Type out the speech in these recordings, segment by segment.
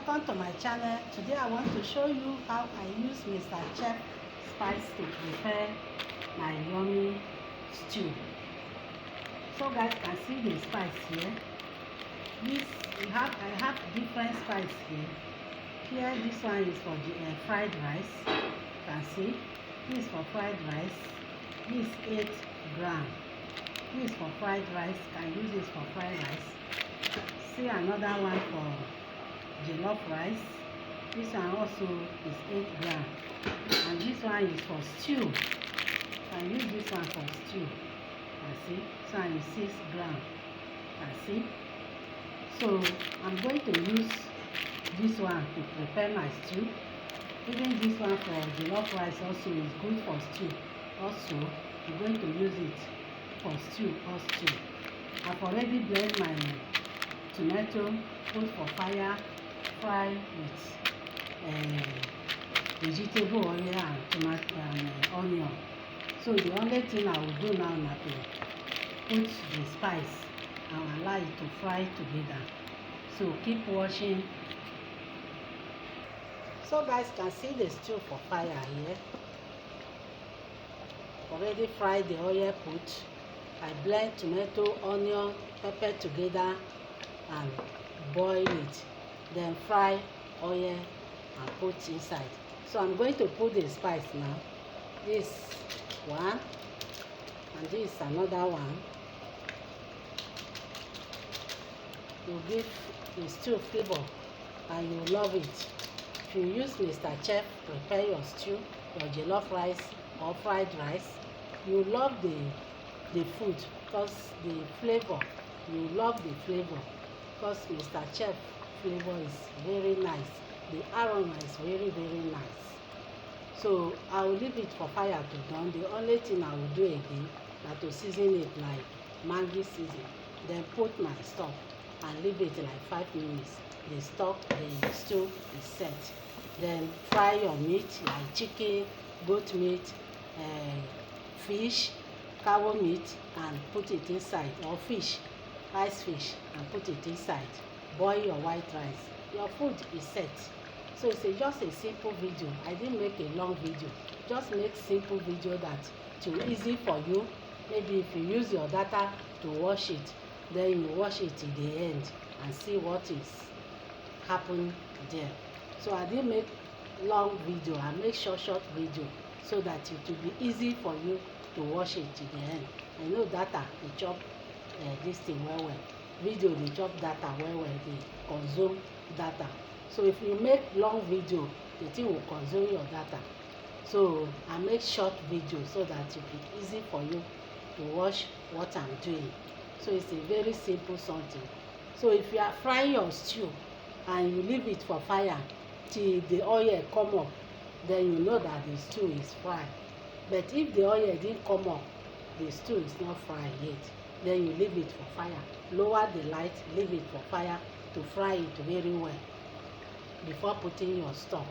Welcome to my channel. Today I want to show you how I use Mr. Chef spice to prepare my yummy stew. So guys can see the spice here. I have different spice here. Here this one is for the fried rice. You can see this is for fried rice. This is 8 grams. This is for fried rice. Can use this for fried rice. See another one for jollof rice. This one also is 8 grams, and this one is for stew. I use this one for stew. See, this one is 6 grams. See, so I'm going to use this one to prepare my stew. Even this one for jollof rice also is good for stew. Also, I'm going to use it for stew also. I've already blended my tomato, put for fire, fry with vegetable oil and tomato and onion. So the only thing I will do now is to put the spice and allow it to fry together. So keep watching. So guys can see the stew for fire here. Already fried the oil put. I blend tomato, onion, pepper together and boil it. Then fry oil and put inside. So I'm going to put the spice now. This one and this another one. You give the stew flavor and you love it. If you use Mr. Chef, prepare your stew, your jollof rice or fried rice, you love the food because the flavor, you love the flavor because Mr. Chef flavor is very nice. The aroma is very nice. So I will leave it for fire to done. The only thing I will do again is to season it like Maggi season. Then put my stock and leave it like 5 minutes. The stock, the stew is set. Then fry your meat like chicken, goat meat, fish, cow meat, and put it inside, or fish, ice fish, and put it inside. Boil your white rice. Your food is set. So it's just a simple video. I didn't make a long video. Just make simple video that too easy for you. Maybe if you use your data to watch it, then you watch it till the end and see what is happen there. So I didn't make long video. I make short video so that it will be easy for you to watch it till the end. I know data dey chop this thing well. Video dey chop data well. Dey consume data. So if you make long video, the thing will consume your data. So I make short video so that it will be easy for you to watch what I'm doing. So it's a very simple something. So if you are frying your stew and you leave it for fire till the oil come up, then you know that the stew is fried. But if the oil didn't come up, the stew is not fried yet. Then you leave it for fire. Lower the light, leave it for fire to fry it very well before putting your stock.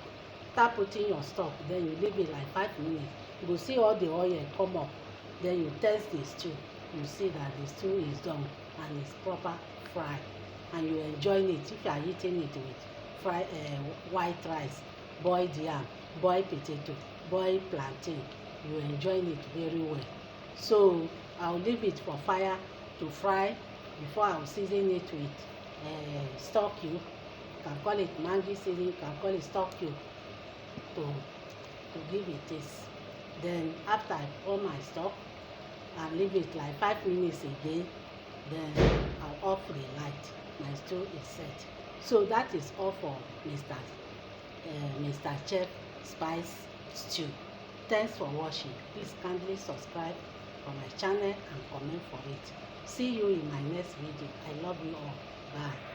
Start putting your stock, then you leave it like 5 minutes. You will see all the oil come up. Then you test the stew. You see that the stew is done and it's proper fried. And you enjoy it if you are eating it with white rice, boiled yam, boiled potato, boiled plantain. You enjoy it very well. So I'll leave it for fire to fry before I'll season it with stock cube. You can call it Maggi seasoning, you can call it stock cube to give it taste. Then after I pour my stock and leave it like 5 minutes again, then I'll off the light. My stew is set. So that is all for Mr. Chef Spice Stew. Thanks for watching. Please kindly subscribe for my channel and comment for it. See you in my next video. I love you all. Bye.